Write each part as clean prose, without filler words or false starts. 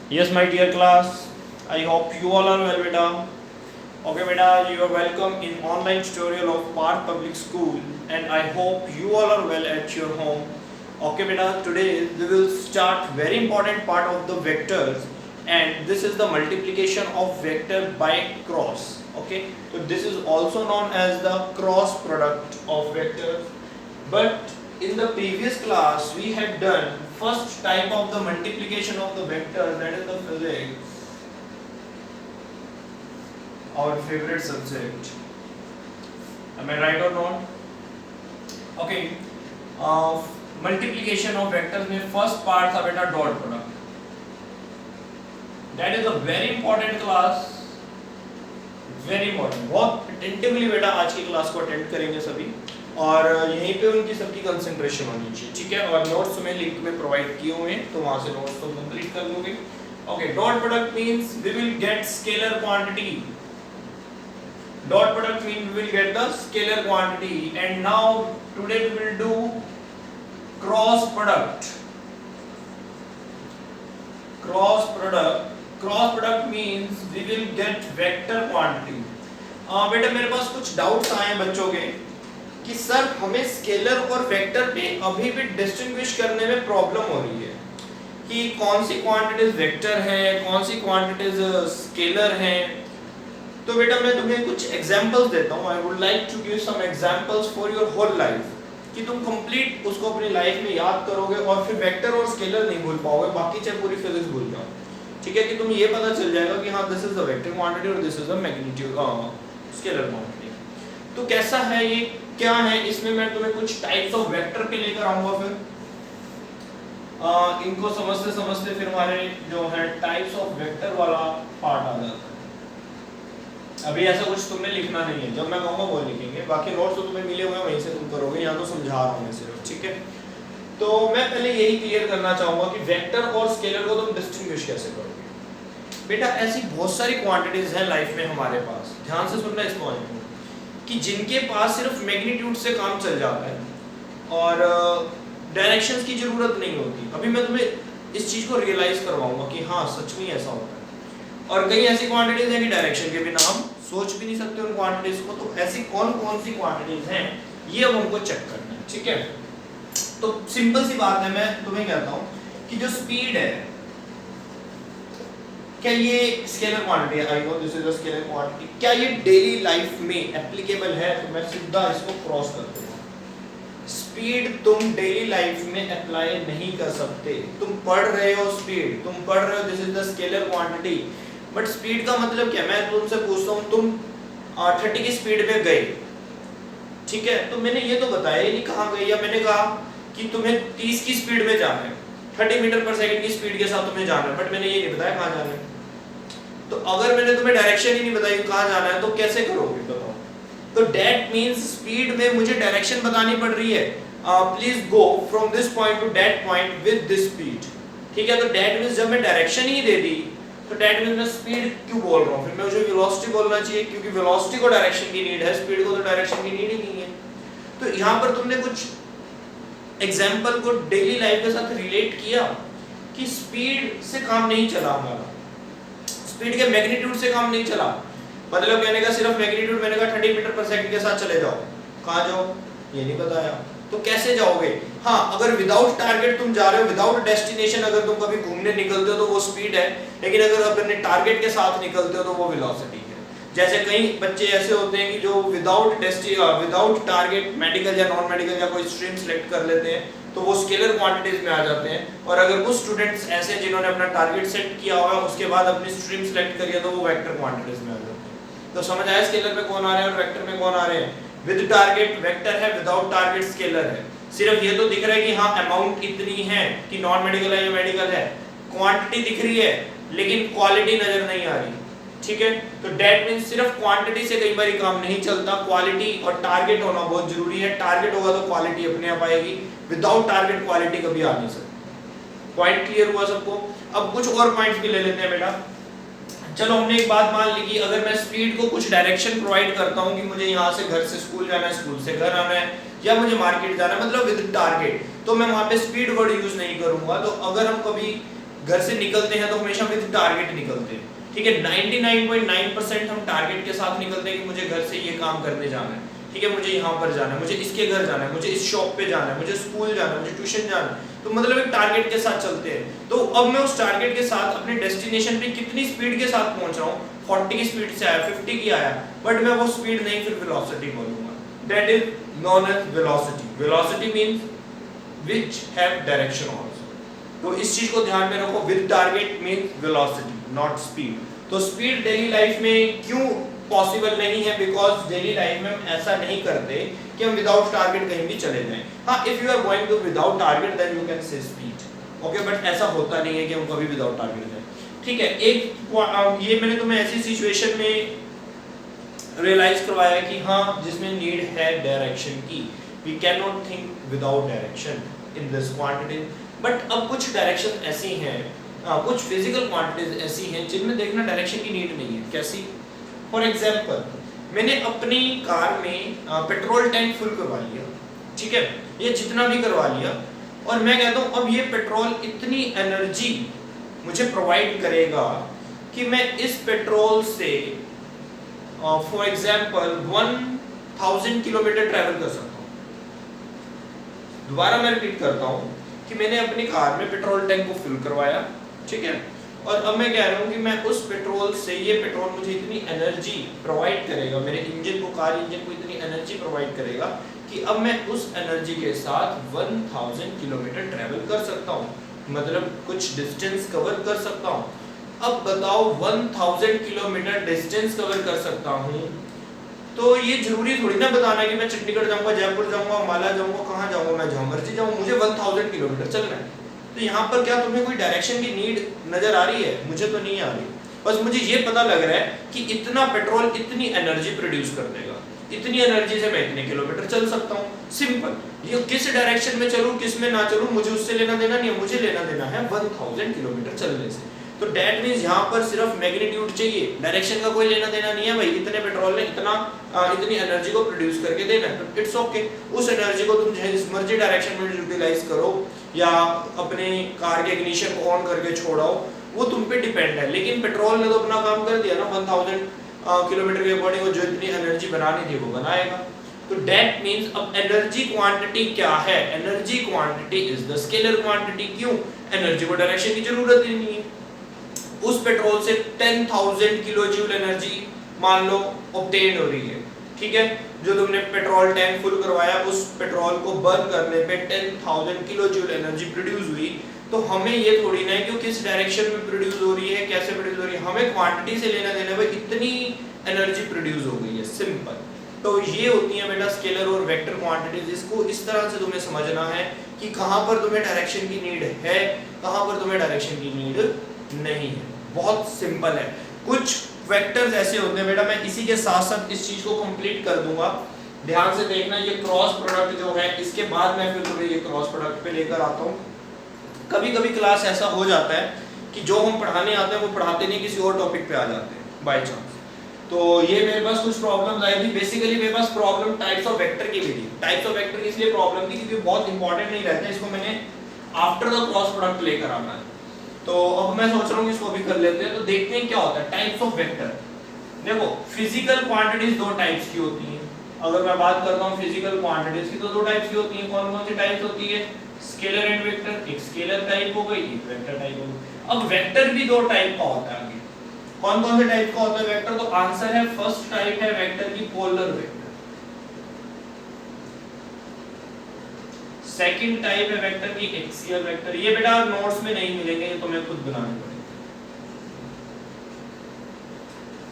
Yes, my dear class, I hope you all are well, beta. Okay, beta, you are welcome in online tutorial of Park Public School, and I hope you all are well at your home. Okay, beta, today we will start very important part of the vectors, and this is the multiplication of vector by cross. Okay, so this is also known as the cross product of vectors. But in the previous class we had done first type of the multiplication of the vectors, that is the physics, our favorite subject. Am I right or not? Okay. Multiplication of vectors में first part था बेटा dot product. That is a very important class. Very important, बहुत attentively बेटा आज की class को attend करेंगे सभी, और यहीं पे उनकी सबकी कंसंट्रेशन होनी चाहिए, ठीक है। और नोट्स में लिंक में प्रोवाइड किए हुए हैं, तो वहां से नोट्स तो कंप्लीट कर लोगे। Okay, dot product means we will get scalar quantity. Dot product mean we will get the scalar quantity, and now today we will do cross product. Cross product means we will get vector quantity. बेटा मेरे पास कुछ doubts आए हैं बच्चों के कि sir हमें scalar और वेक्टर पे अभी भी डिस्टिंग्विश करने में प्रॉब्लम हो रही है कि कौन सी क्वांटिटीज वेक्टर है, कौन सी क्वांटिटीज स्केलर हैं। तो बेटा मैं तुम्हें कुछ एग्जांपल्स देता हूं। I would like to give some examples for your whole life, कि तुम कंप्लीट उसको अपनी लाइफ में याद करोगे और फिर वेक्टर और स्केलर नहीं भूल पाओगे, बाकी चाहे पूरी फिजिक्स भूल जाओ, ठीक है। कि तुम ये पता चल जाएगा कि हाँ this is the vector quantity और this is the magnitude scalar quantity. तो कैसा है ये, क्या है इसमें, मैं तुम्हें कुछ टाइप्स ऑफ वेक्टर पे लेकर आऊंगा। फिर इनको समझते समझते फिर हमारे जो है टाइप्स ऑफ वेक्टर वाला पार्ट आ जाता है। अभी ऐसा कुछ तुमने लिखना नहीं है, जब मैं कहूँगा वो लिखेंगे, बाकी नोट्स तो तुम्हें मिले हुए हैं वहीं से तुम करोगे, यहाँ तो समझा रहा हूँ मैं सिर्फ, ठीक है। तो मैं पहले यही क्लियर करना चाहूंगा कि वेक्टर और स्केलर को तुम डिस्टिंग्विश कैसे करोगे। बेटा ऐसी बहुत सारी क्वांटिटीज हैं लाइफ में हमारे पास, ध्यान से सुनना इस पॉइंट को, कि जिनके पास सिर्फ मैग्नीट्यूड से काम चल जाता है और डायरेक्शंस की जरूरत नहीं होती। अभी मैं तुम्हें इस चीज को रियलाइज करवाऊंगा कि हाँ सच में ऐसा होता है। और कई ऐसी क्वांटिटीज हैं कि डायरेक्शन के बिना हम सोच भी नहीं सकते उन क्वांटिटीज को। तो ऐसी कौन कौन सी क्वांटिटीज हैं ये अब हमको चेक करना है, ठीक है। तो सिंपल सी बात है, मैं तुम्हें कहता हूं कि जो स्पीड है, क्या ये स्केलर क्वांटिटी है? I know this is a scalar quantity. क्या ये डेली लाइफ में एप्लीकेबल है? तो मैं सीधा इसको क्रॉस कर दूंगा। स्पीड तुम डेली लाइफ में अप्लाई नहीं कर सकते। तुम पढ़ रहे हो स्पीड, तुम पढ़ रहे हो this is the scalar quantity, but speed का मतलब क्या? मैं तुमसे पूछता हूं, तुम 30 की स्पीड में गए, ठीक है, तो मैंने ये तो बताया ही नहीं कहां गए, या मैंने कहा कि तुम्हें 30 की स्पीड में जाना है, 30 मीटर पर सेकंड की स्पीड के साथ तुम्हें जाना है, बट मैंने ये नहीं बताया कहां जाना है। तो अगर मैंने तुम्हें डायरेक्शन ही नहीं बताई कहां जाना है, तो कैसे करोगे बताओ। तो दैट मींस स्पीड में मुझे डायरेक्शन बतानी पड़ रही है, please go from this point two that point with this speed, ठीक है। तो दैट मींस जब मैं डायरेक्शन ही दे दी तो दैट मींस मैं स्पीड क्यों बोल रहा हूं, फिर मैं मुझे वेलोसिटी बोलना चाहिए, क्योंकि वेलोसिटी को डायरेक्शन की नीड है, स्पीड को तो डायरेक्शन की नीड ही नहीं है। तो यहां पर तुमने कुछ एग्जाम्पल को डेली लाइफ के साथ रिलेट किया कि स्पीड से काम नहीं चला हमारा, स्पीड के मैग्नीट्यूड से काम नहीं चला। मतलब कहने का सिर्फ मैग्नीट्यूड, मैंने कहा 30 मीटर पर सेकंड के साथ चले जाओ, कहां जाओ ये नहीं बताया, तो कैसे जाओगे। हाँ, अगर विदाउट टारगेट तुम जा रहे हो, विदाउट डेस्टिनेशन अगर तुम कभी घूमने निकलते हो तो वो स्पीड है, लेकिन अगर अपने टारगेट के साथ निकलते हो तो वो वेलोसिटी है। जैसे कई बच्चे ऐसे होते हैं कि जो विदाउट टारगेट मेडिकल या नॉन मेडिकल या कोई स्ट्रीम सेलेक्ट कर लेते हैं, तो वो स्केलर क्वांटिटीज में आ जाते हैं। और अगर कुछ स्टूडेंट्स ऐसे जिन्होंने अपना टारगेट सेट किया हुआ है उसके बाद अपनी स्ट्रीम सेलेक्ट करी है, तो वो वेक्टर क्वांटिटीज में आ जाते हैं। तो समझ आया स्केलर में कौन आ रहे हैं और वेक्टर में कौन आ रहे हैं। विद टारगेट वेक्टर है, विदाउट टारगेट स्केलर है। सिर्फ ये तो दिख रहा है कि हाँ अमाउंट इतनी है कि नॉन मेडिकल है या मेडिकल है, क्वांटिटी दिख रही है लेकिन क्वालिटी नजर नहीं आ रही, ठीक है। तो दैट मींस सिर्फ क्वांटिटी से कई बार काम नहीं चलता, क्वालिटी और टारगेट होना बहुत जरूरी है। टारगेट होगा तो क्वालिटी अपने आप आएगी, विदाउट टारगेट क्वालिटी कभी आ नहीं सकती। पॉइंट क्लियर हुआ सबको? अब कुछ और पॉइंट्स भी ले लेते हैं बेटा। चलो हमने एक बात मान ली कि अगर मैं स्पीड को कुछ डायरेक्शन प्रोवाइड करता हूं कि मुझे यहां से घर से स्कूल जाना है, स्कूल से घर आना है, या मुझे मार्केट जाना है, मतलब विद टारगेट, तो मैं वहां पे स्पीड वर्ड यूज नहीं करूंगा। तो अगर हम कभी घर से निकलते हैं तो हमेशा विद टारगेट निकलते हैं, ठीक है। 99.9% हम टारगेट के साथ निकलते हैं कि मुझे घर से ये काम करने जाना है, ठीक है, मुझे यहाँ पर जाना है, मुझे इसके घर जाना है, मुझे इस शॉप पे जाना है, मुझे स्कूल जाना है, मुझे ट्यूशन जाना है, तो मतलब एक टारगेट के साथ चलते हैं। तो अब मैं उस टारगेट के साथ अपने डेस्टिनेशन पे कितनी स्पीड के साथ पहुंच रहा हूँ, 40 की स्पीड से आया, 50 की आया, बट मैं वो स्पीड नहीं फिर वेलोसिटी बोलूंगा, that is known as velocity. Velocity means which have direction also. तो इस चीज को ध्यान में रखो, with target means velocity not speed. तो स्पीड डेली लाइफ में क्यों पॉसिबल नहीं है, बिकॉज डेली लाइफ में हम ऐसा नहीं करते कि हम विदाउट टारगेट कहीं भी चले जाएं। हाँ, if you are going to without target then you can say speed, okay, but ऐसा होता नहीं है कि हम कभी विदाउट टारगेट जाएं, ठीक है। एक ये मैंने तुम्हें ऐसी सिचुएशन में रियलाइज करवाया कि हाँ, जिसमें नीड है डायरेक्शन की, we can not think without direction in this quantity. But अब कुछ डायरेक्शन ऐसी हैं, कुछ फिजिकल क्वांटिटीज ऐसी हैं जिनमें देखना डायरेक्शन की नीड नहीं है। कैसी? फॉर एग्जाम्पल, मैंने अपनी कार में पेट्रोल टैंक फुल करवा लिया, ठीक है, ये जितना भी करवा लिया, और मैं कहता हूँ अब ये पेट्रोल इतनी एनर्जी मुझे प्रोवाइड करेगा कि मैं इस पेट्रोल से फॉर एग्जाम्पल 1000 किलोमीटर ट्रैवल कर सकता हूँ। दोबारा मैं रिपीट करता हूँ कि मैंने अपनी कार में पेट्रोल टैंक को फिल करवाया, ठीक है, और अब मैं कह रहा हूँ कि मैं उस पेट्रोल से, ये पेट्रोल मुझे इतनी एनर्जी प्रोवाइड करेगा, मेरे इंजन को, कार इंजन को इतनी एनर्जी प्रोवाइड करेगा कि अब मैं उस एनर्जी के साथ 1000 किलोमीटर ट्रैवल कर सकता हूँ, मतलब कुछ डिस्टेंस कवर कर सकता हूँ। अब बताओ 1000 किलोमीटर डिस्टेंस कवर कर सकता हूँ, तो ये जरूरी थोड़ी ना बताना कि मैं चंडीगढ़ जाऊंगा, जयपुर जाऊंगा, माला जाऊंगा, कहाँ जाऊंगा, मैं जहाँ मर्जी जाऊँ, मुझे 1000 किलोमीटर चलना है। तो यहाँ पर क्या तुम्हें कोई डायरेक्शन की नीड नजर आ रही है? मुझे तो नहीं आ रही। बस मुझे ये पता लग रहा है कि इतना पेट्रोल इतनी एनर्जी प्रोड्यूस कर देगा, इतनी एनर्जी से मैं इतने किलोमीटर चल सकता हूँ, सिंपल। ये किस डायरेक्शन में चलूँ, किस में ना चलूँ, मुझे उससे लेना देना नहीं है, मुझे लेना देना है 1000 किलोमीटर चलने से। तो डेट मींस यहाँ पर सिर्फ मैग्नीट्यूड चाहिए, डायरेक्शन का कोई लेना देना नहीं है। भाई इतने पेट्रोल ने इतनी एनर्जी को प्रोड्यूस करके देना है, तो इट्स ओके। उस एनर्जी को तुम जिस मर्जी डायरेक्शन में यूटिलाइज करो या अपने कार के इग्निशन को ऑन करके छोड़ाओ, वो तुम पे डिपेंड है। लेकिन पेट्रोल ने तो अपना काम कर दिया ना, 1000 किलोमीटर के अकॉर्डिंग जो इतनी एनर्जी बनानी थी वो बनाएगा। तो डेट मींस अब एनर्जी क्वांटिटी क्या है? Energy quantity is the scalar quantity. क्यों? एनर्जी को डायरेक्शन की जरूरत ही नहीं है। उस पेट्रोल से 10,000 किलो जूल एनर्जी मान लो ऑब्टेन हो रही है, ठीक है, जो तुमने पेट्रोल टैंक फुल करवाया, उस पेट्रोल को बर्न करने पे 10,000 किलो जूल एनर्जी प्रोड्यूस हुई। तो हमें ये थोड़ी ना है कि किस डायरेक्शन में प्रोड्यूस हो रही है, कैसे प्रोड्यूस हो रही है, हमें क्वांटिटी से लेना देना है, इतनी एनर्जी प्रोड्यूस हो गई है, सिंपल। तो ये होती है बेटा स्केलर और वेक्टर क्वांटिटीज। इसको इस तरह से तुम्हें समझना है कि कहाँ पर तुम्हें डायरेक्शन की नीड है, कहाँ पर तुम्हें डायरेक्शन की नीड नहीं है। बहुत सिंपल है। कुछ वेक्टर्स ऐसे होते हैं बेटा, मैं इसी के साथ साथ इस चीज को कंप्लीट कर दूंगा, ध्यान से देखना। ये क्रॉस प्रोडक्ट जो है, इसके बाद मैं फिर तुम्हें ये क्रॉस प्रोडक्ट पे लेकर आता हूँ। कभी कभी क्लास ऐसा हो जाता है कि जो हम पढ़ाने आते हैं वो पढ़ाते नहीं, किसी और टॉपिक पे आ जाते हैं बाय चांस। तो ये मेरे पास कुछ प्रॉब्लम्स आई थी। बेसिकली मेरे पास प्रॉब्लम टाइप्स ऑफ वेक्टर की भी थी। टाइप्स ऑफ वेक्टर की इसलिए प्रॉब्लम थी क्योंकि बहुत इंपॉर्टेंट नहीं रहता, इसको मैंने आफ्टर द क्रॉस प्रोडक्ट लेकर आना है। तो अब मैं सोच रहा हूँ इसको भी कर लेते हैं। तो देखते हैं क्या होता है टाइप्स ऑफ वेक्टर। देखो फिजिकल क्वांटिटीज दो टाइप्स की होती हैं। अगर मैं बात करता हूँ फिजिकल क्वांटिटीज की, तो दो टाइप्स की होती हैं। कौन कौन सी टाइप्स होती है? Scalar and vector. एक स्केलर टाइप हो गई, एक वेक्टर टाइप हो गई। अब वेक्टर भी दो टाइप का होता है। आगे कौन कौन से टाइप का होता है वेक्टर? तो आंसर है फर्स्ट टाइप है वेक्टर की पोलर वेक्टर। सेकंड टाइप है वेक्टर की एक्सियल वेक्टर। ये बेटा नोट्स में नहीं मिलेंगे, ये तुम्हें खुद बनाने पड़ेंगे।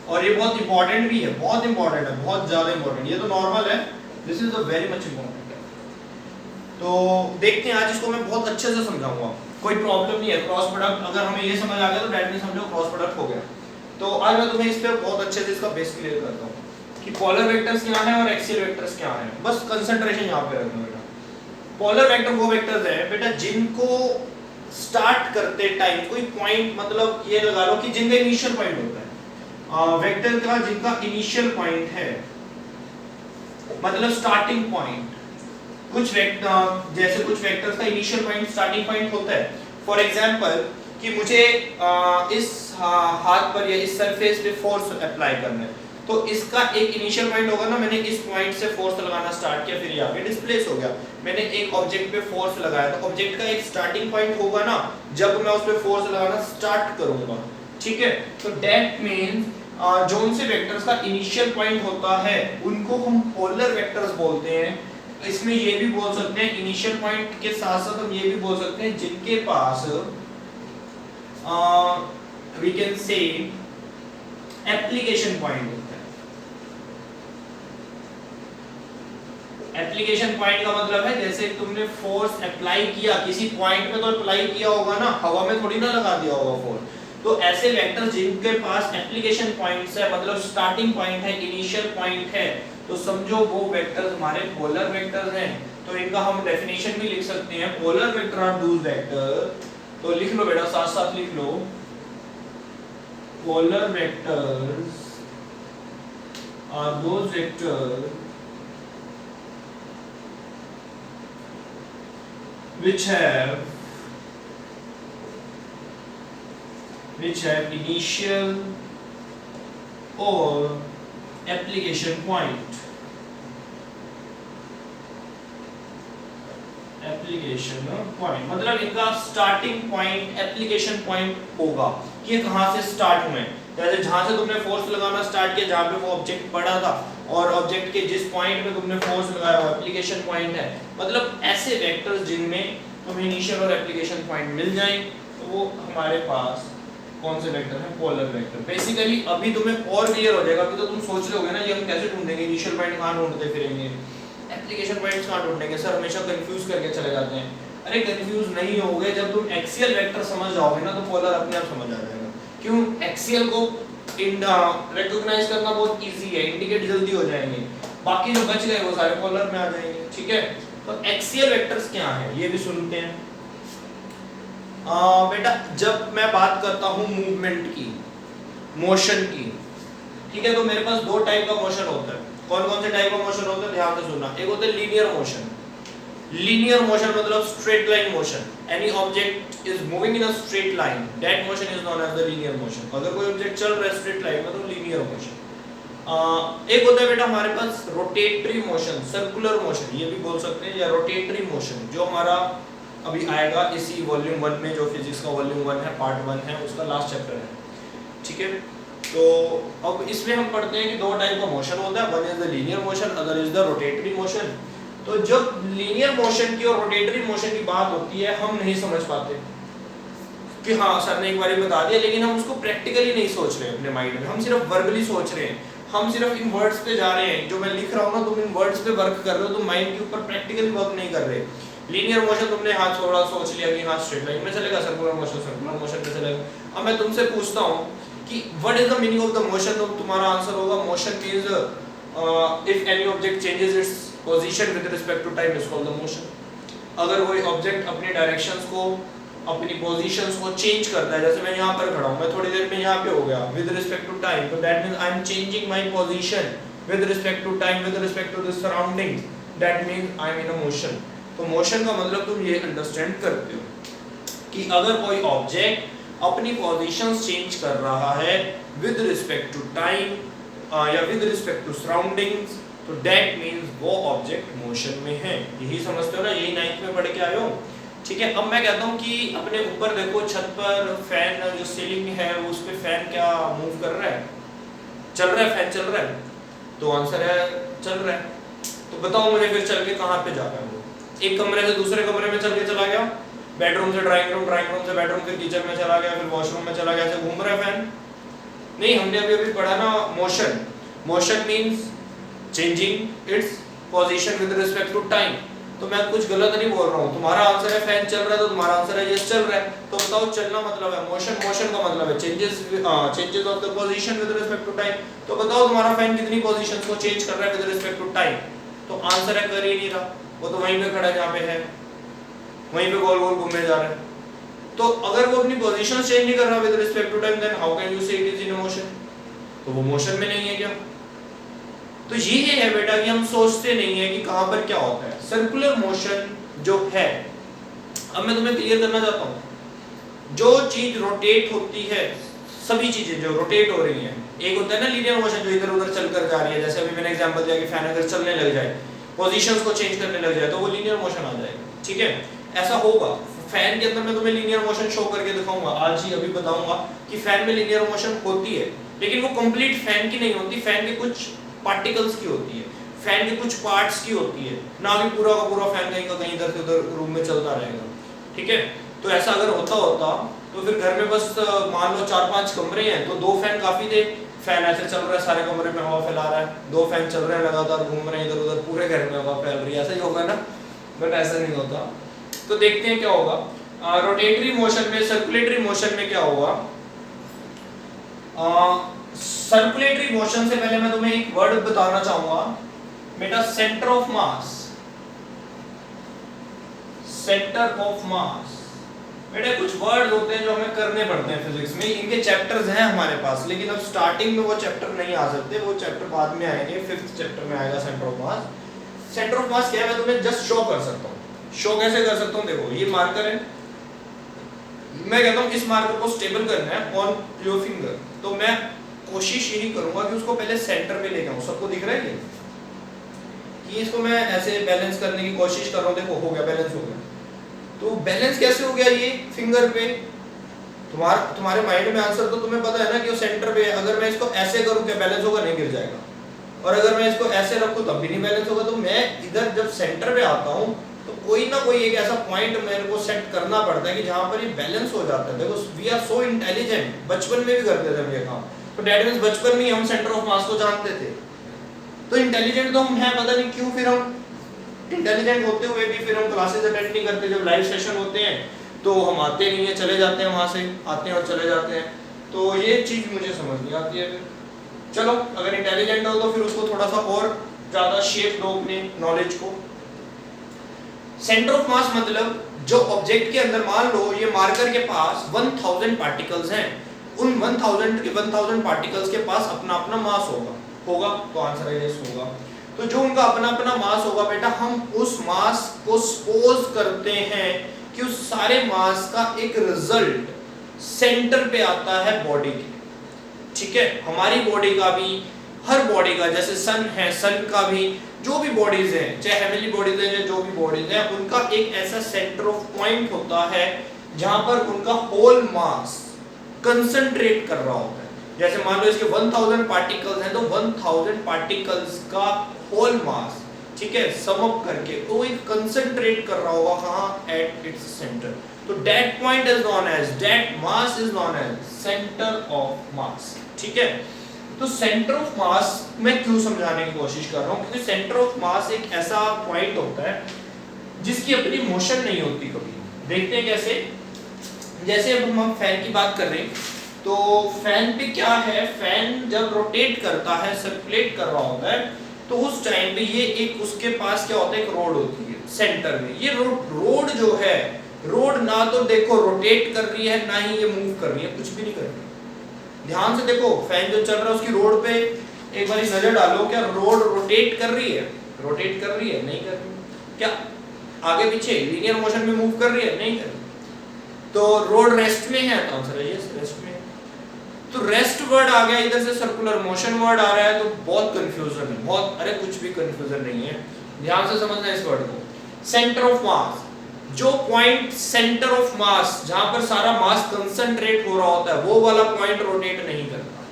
और ये बहुत इंपॉर्टेंट भी है, बहुत इंपॉर्टेंट है, बहुत ज्यादा इंपॉर्टेंट। ये तो नॉर्मल है, this is a very much important. तो देखते हैं आज इसको मैं बहुत अच्छे से समझाऊंगा, कोई प्रॉब्लम नहीं है। क्रॉस प्रोडक्ट अगर हमें ये समझ आ गया तो डायरेक्टली समझो क्रॉस प्रोडक्ट हो गया। तो आज मैं तुम्हें इस पे बहुत अच्छे से इसका बेस क्लियर करता हूँ कि पोलर वेक्टर्स क्या है और एक्सियल वेक्टर्स क्या है। बस कंसंट्रेशन यहाँ पे रखना बेटा। पोलर वेक्टर वो वेक्टर्स हैं बेटा जिनको स्टार्ट करते टाइम कोई पॉइंट, मतलब ये लगा लो कि जिनका इनिशियल पॉइंट होता है वेक्टर का, जिनका इनिशियल पॉइंट है, मतलब स्टार्टिंग पॉइंट। कुछ वेक्टर जैसे कुछ वेक्टर्स का इनिशियल पॉइंट स्टार्टिंग पॉइंट होता है। फॉर एग्जांपल कि मुझे इस हाथ पर या इस सरफेस पे फोर्स अप्लाई करना है, तो इसका एक इनिशियल पॉइंट होगा ना, मैंने इस पॉइंट से फोर्स लगाना स्टार्ट किया, फिर ये आगे डिस्प्लेस हो गया, मैंने एक ऑब्जेक्ट पे फोर्स लगाया, तो ऑब्जेक्ट का एक स्टार्टिंग पॉइंट होगा ना जब मैं उस पे फोर्स लगाना स्टार्ट करूंगा, ठीक है। तो दैट मींस जोन से वेक्टर्स का इनिशियल पॉइंट होता है उनको हम पोलर वेक्टर्स बोलते हैं। इसमें ये भी बोल सकते हैं इनिशियल पॉइंट के साथ साथ हम ये भी बोल सकते हैं जिनके पास we can say application point होता है। एप्लीकेशन पॉइंट का मतलब है जैसे तुमने फोर्स अप्लाई किया किसी पॉइंट में, तो अप्लाई किया होगा ना, हवा में थोड़ी ना लगा दिया होगा फोर्स। तो ऐसे वेक्टर्स जिनके पास एप्लीकेशन पॉइंट्स है, मतलब स्टार्टिंग पॉइंट है, इनिशियल पॉइंट है, तो समझो वो वेक्टर्स हमारे पोलर वेक्टर्स हैं। तो इनका हम डेफिनेशन भी लिख सकते हैं, polar vector are those vector, तो लिख लो बेटा, साथ साथ लिख लो, polar vectors are those vector which have initial or application point, मतलब इनका स्टार्टिंग पॉइंट एप्लीकेशन पॉइंट होगा कि ये कहां से स्टार्ट हुए। जैसे जहां से तुमने फोर्स लगाना स्टार्ट किया, जहां पे वो ऑब्जेक्ट पड़ा था, और ऑब्जेक्ट के जिस पॉइंट पे तुमने फोर्स लगाया वो एप्लीकेशन पॉइंट है। मतलब ऐसे वेक्टर्स जिनमें तुम्हें इनिशियल और एप्लीकेशन पॉइंट मिल जाए, तो वो हमारे पास कौन से वेक्टर हैं, पोलर वेक्टर। बेसिकली अभी तुम्हें और क्लियर हो जाएगा। अभी तो तुम सोच रहे होगे ना ये हम कैसे ढूंढेंगे, इनिशियल पॉइंट कहां ढूंढते फिरेंगे, एप्लीकेशन पॉइंट्स कहां ढूंढेंगे, सर हमेशा कंफ्यूज करके चले जाते हैं। अरे कंफ्यूज नहीं होगे, जब तुम एक्सियल वेक्टर समझ जाओगे ना तो पोलर अपने आप समझ आ जाएगा। क्यों, एक्सियल को रिकॉग्नाइज करना बहुत इजी है, इंडिकेट जल्दी हो जाएंगे, बाकी जो बच गए वो सारे पोलर में आ जाएंगे, ठीक है। तो एक्सियल वेक्टर्स क्या है ये भी सुनते हैं। बेटा जब मैं बात करता हूं मूवमेंट की, मोशन की, ठीक है, तो मेरे पास दो टाइप का मोशन होता है। कौन कौन से टाइप का मोशन होता है, ध्यान से सुनना। एक होता है लीनियर मोशन। लीनियर मोशन मतलब straight line motion, any object is moving in a straight line, that motion is known as the linear motion. अगर कोई ऑब्जेक्ट चल रहा है स्ट्रेट लाइन में तो लीनियर मोशन। एक होता है बेटा हमारे पास रोटेटरी मोशन, सर्कुलर मोशन ये भी बोल सकते हैं, या रोटेटरी मोशन, जो हमारा अभी आएगा इसी वॉल्यूम 1 में, जो फिजिक्स का वॉल्यूम 1 है, पार्ट 1 है, उसका लास्ट चैप्टर है, ठीक है। तो अब इसमें हम पढ़ते हैं कि दो टाइप का मोशन होता है, one is the linear motion, other is the rotatory motion. तो जब लीनियर मोशन की और रोटेटरी मोशन की बात होती है, हम नहीं समझ पाते कि हाँ सर ने एक बार बता दिया, लेकिन हम उसको प्रैक्टिकली नहीं सोच रहे अपने माइंड में, हम सिर्फ वर्बली सोच रहे हैं, हम सिर्फ इन वर्ड्स पे जा रहे हैं। जो मैं लिख रहा हूँ ना, तुम इन वर्ड्स पे वर्क कर रहे हो, तुम माइंड के ऊपर प्रैक्टिकली वर्क नहीं कर रहे। लीनियर मोशन तुमने हाँ थोड़ा सोच लिया कि हाँ स्ट्रेट लाइन में चलेगा, सर्कुलर मोशन पे चलेगा। अब मैं तुमसे पूछता हूँ कि what is the meaning of the motion, तो तुम्हारा आंसर होगा motion means if any object changes its position with respect to time is called the motion. अगर कोई ऑब्जेक्ट अपनी डायरेक्शंस को, अपनी पोजीशंस को चेंज करता है, जैसे मैं यहाँ पर खड़ा हूँ, मैं थोड़ी देर में यहाँ पे हो गया विद रिस्पेक्ट टू टाइम, तो that means I am changing my position with respect to time, with respect to the surroundings, that means I am in a motion. तो मोशन का मतलब तुम ये अंडरस्टैंड करते हो कि अगर कोई ऑब्जेक्ट अपनी पोजीशंस चेंज कर रहा है विद रिस्पेक्ट टू टाइम या विद रिस्पेक्ट टू सराउंडिंग्स, तो दैट मींस वो ऑब्जेक्ट मोशन में है। यही समझते हो ना, यही 9th में पढ़ के आए हो, ठीक है। अब मैं कहता हूँ कि अपने ऊपर देखो, छत पर फैन जो सीलिंग है उस पे फैन क्या मूव कर रहा है, चल रहा है, फैन चल रहा है, तो आंसर है चल रहा है। तो बताओ मुझे फिर चल के कहाँ पे जा रहा है वो, एक कमरे से दूसरे कमरे में चल के चला गया, बेडरूम से ड्राइंग रूम, ड्राइंग रूम से बेडरूम, फिर किचन में चला गया, फिर वॉशरूम में चला गया, ऐसे घूम रहा है फैन? नहीं, हमने अभी पढ़ा ना motion. Motion means changing its position with respect to time. तो मैं कुछ गलत नहीं बोल रहा हूँ, तुम्हारा आंसर है फैन चल रहा है, तो तुम्हारा आंसर है यस चल रहा है। तो बताओ चलना मतलब है मोशन, मोशन का मतलब है changes of the position with respect to time. तो बताओ तुम्हारा फैन कितनी पोजीशंस को चेंज कर रहा है विद रिस्पेक्ट टू टाइम? तो आंसर है कर ही नहीं रहा, वो तो वहीं पे खड़ा है जहाँ पे है, वहीं पे गोल गोल घूमने जा रहा है। तो अगर वो अपनी पोजीशन चेंज नहीं कर रहा with respect to time, then how can you say it is in motion? तो वो मोशन में नहीं है क्या? तो ये है बेटा कि हम सोचते नहीं है कि कहां पर क्या होता है। सर्कुलर मोशन जो है, अब मैं तुम्हें क्लियर करना चाहता हूं, जो चीज रोटेट होती है, सभी चीजें जो रोटेट हो रही हैं, एक होता है ना लीनियर मोशन जो इधर उधर चलकर जा रही है, जैसे अभी मैंने एग्जांपल दिया कि फैन अगर चलने लग जाए, पोजीशंस को चेंज करने लग जाए तो वो लीनियर मोशन आ जाएगा, ठीक है। ऐसा होगा फैन के अंदर मैं तुम्हें लीनियर मोशन शो करके दिखाऊंगा, आज ही अभी बताऊंगा कि फैन में लीनियर मोशन होती है, लेकिन वो कंप्लीट फैन की नहीं होती, फैन के कुछ पार्टिकल्स की होती है, फैन के कुछ पार्ट्स की होती है, ना कि पूरा का पूरा फैन कहीं का कहीं इधर से उधर रूम में चलता रहेगा, ठीक है। तो ऐसा अगर होता तो फिर घर में बस मान लो 4-5 कमरे हैं तो 2 फैन काफी थे, फैन ऐसे चल रहा है सारे कमरे में हवा फैला रहा है, 2 फैन चल रहे हैं लगातार घूम रहे हैं इधर उधर, पूरे घर में हवा फैल रही है, ऐसा ही होगा ना, बट ऐसा नहीं होता। तो देखते हैं क्या होगा रोटेटरी मोशन में, सर्कुलेटरी मोशन में क्या होगा। सर्कुलेटरी मोशन से पहले मैं तुम्हें एक वर्ड बताना चाहूंगा बेटा, centre of mass, centre of मास। बेटा कुछ वर्ड होते हैं जो हमें करने पड़ते हैं फिजिक्स में, इनके चैप्टर्स हैं हमारे पास, लेकिन अब स्टार्टिंग में वो चैप्टर नहीं आ सकते, वो चैप्टर बाद में आएंगे, 5th चैप्टर में आएगा centre of mass. Centre of मास क्या है मैं तुम्हें जस्ट शो कर सकता हूँ, शो कैसे कर सकता हूँ, देखो ये मार्कर है, मैं कहता हूँ इस मार्कर को स्टेबल करना है ऑन योर फिंगर, तो मैं कोशिश यही करूंगा कि उसको पहले सेंटर पे लेके आऊं, सबको दिख रहा है ये कि इसको मैं ऐसे बैलेंस करने की कोशिश कर रहा हूँ, देखो हो गया, बैलेंस हो गया। तो बैलेंस कैसे हो गया ये फिंगर पे, तुम्हारे माइंड में आंसर तो तुम्हें पता है ना कि वो सेंटर पे है, अगर मैं इसको ऐसे करूं क्या बैलेंस होगा, नहीं गिर जाएगा, और अगर मैं इसको ऐसे रखूं तब भी नहीं बैलेंस होगा। तो मैं इधर जब सेंटर पे आता हूं तो कोई ना कोई एक ऐसा पॉइंट मेरे को सेट करना पड़ता है कि जहां पर ये बैलेंस हो जाता है। देखो वी आर सो इंटेलिजेंट, बचपन में भी करते थे हम ये काम, तो डैट मींस बचपन में हम सेंटर ऑफ मास को जानते थे, तो इंटेलिजेंट तो हम हैं, पता नहीं क्यों फिर हम इंटेलिजेंट होते हुए भी फिर हम क्लासेस अटेंड नहीं करते, जब लाइव सेशन होते हैं तो हम आते नहीं है, चले जाते हैं, वहां से आते हैं और चले जाते हैं, तो ये चीज मुझे समझ नहीं आती है। फिर चलो अगर इंटेलिजेंट हो तो फिर उसको थोड़ा सा और ज्यादा शेप दो अपने नॉलेज को। सेंटर ऑफ मास मतलब जो ऑब्जेक्ट के अंदर, मान लो ये मार्कर के पास 1000 पार्टिकल्स हैं, उन 1000 के 1000 पार्टिकल्स के पास अपना अपना मास होगा, तो आंसर है यस होगा। तो जो उनका अपना अपना मास होगा बेटा, हम उस मास को सपोज करते हैं कि उस सारे मास का एक रिजल्ट सेंटर पे आता है बॉडी के, ठीक है। हमारी बॉडी का भी, हर बॉडी का, जैसे सन है, सन का भी, जो भी बॉडीज हैं, चाहे हेवनली बॉडीज हैं, जो भी बॉडीज हैं, उनका एक ऐसा सेंटर ऑफ पॉइंट होता है जहां पर उनका होल मास कंसंट्रेट कर रहा होता है। जैसे मान लो इसके 1000 पार्टिकल्स हैं, तो 1000 पार्टिकल्स का होल मास, ठीक है, सम अप करके वो एक कंसंट्रेट कर रहा होगा कहां, एट इट्स सेंटर। तो that point is known as, that mass is known as centre of mass, ठीक है। तो सेंटर ऑफ मास मैं क्यों समझाने की कोशिश कर रहा हूं, क्योंकि सेंटर ऑफ मास एक ऐसा पॉइंट होता है जिसकी अपनी मोशन नहीं होती कभी। देखते हैं कैसे, जैसे अब हम फैन की बात कर रहे हैं, तो फैन पे क्या है, फैन जब रोटेट करता है, सर्कुलेट कर रहा होता है, तो उस टाइम पे ये एक उसके पास क्या होता है, एक रोड होती है सेंटर में। ये रोड जो है, रोड ना तो देखो रोटेट कर रही है, ना ही ये मूव कर रही है, कुछ भी नहीं कर रही। ध्यान से देखो फैन जो चल रहा है उसकी रोड पे एक बार नजर डालो, क्या रोड रोटेट कर रही है, रोटेट कर रही है, नहीं कर रही। क्या आगे पीछे लीनियर मोशन में मूव कर रही है, नहीं कर रही। तो रोड रेस्ट में है, तो आंसर है यस, रेस्ट में। तो रेस्ट वर्ड आ गया, इधर से सर्कुलर मोशन वर्ड आ रहा है, तो बहुत कंफ्यूजन है, बहुत, अरे कुछ भी कंफ्यूजन नहीं है, ध्यान से समझना इस वर्ड को। सेंटर ऑफ मास, जो पॉइंट सेंटर ऑफ मास, जहां पर सारा मास कंसंट्रेट हो रहा होता है, वो वाला पॉइंट रोटेट नहीं करता,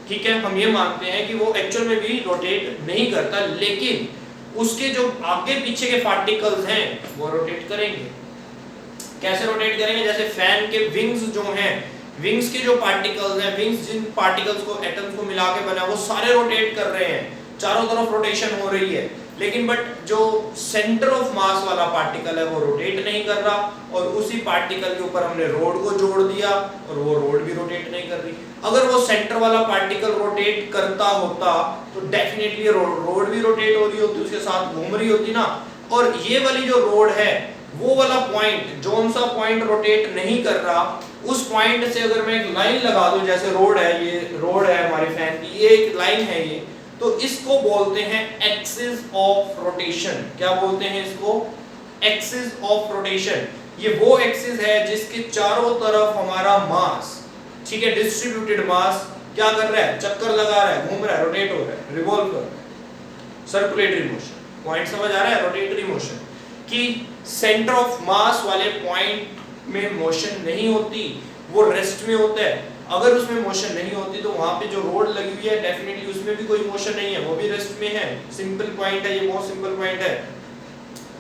ठीक है। हम ये मानते हैं कि वो एक्चुअल में भी रोटेट नहीं करता, लेकिन उसके जो आगे पीछे के पार्टिकल्स हैं वो रोटेट करेंगे। कैसे रोटेट करेंगे, जैसे फैन के विंग्स जो हैं, विंग्स के जो पार्टिकल्स हैं, विंग्स जिन पार्टिकल्स को, एटम्स को मिला के बना, वो सारे रोटेट कर रहे हैं, चारों तरफ रोटेशन हो रही है, लेकिन बट जो सेंटर ऑफ मास वाला पार्टिकल है वो रोटेट नहीं कर रहा, और उसी पार्टिकल के ऊपर हमने रोड को जोड़ दिया और वो रोड भी रोटेट नहीं कर रही। अगर वो सेंटर वाला पार्टिकल रोटेट करता होता तो डेफिनेटली रोड भी रोटेट हो रही होती, उसके साथ घूम रही होती ना। और ये वाली जो रोड है, वो वाला पॉइंट, जोन सा पॉइंट रोटेट नहीं कर रहा, उस पॉइंट से अगर मैं एक लाइन लगा दूं, जैसे रोड है, ये रोड है हमारी फैन की, ये एक लाइन है ये, तो इसको बोलते हैं एक्सिस ऑफ रोटेशन। क्या बोलते हैं इसको, एक्सिस ऑफ रोटेशन। ये वो एक्सिस है जिसके चारों तरफ हमारा मास, ठीक है, डिस्ट्रीब्यूटेड मास क्या कर रहा है, चक्कर लगा रहा है, घूम रहा है, रोटेट हो रहा है, रिवॉल्व कर रहा है, सर्कुलेटरी मोशन। पॉइंट समझ आ रहा है, रोटेटरी मोशन, कि सेंटर ऑफ मास वाले पॉइंट में मोशन नहीं होती, वो रेस्ट में होता है। अगर उसमें मोशन नहीं होती तो वहां पे जो रोड लगी हुई है डेफिनेटली उसमें भी कोई मोशन नहीं है, वो भी रेस्ट में है। सिंपल पॉइंट है ये, बहुत सिंपल पॉइंट है,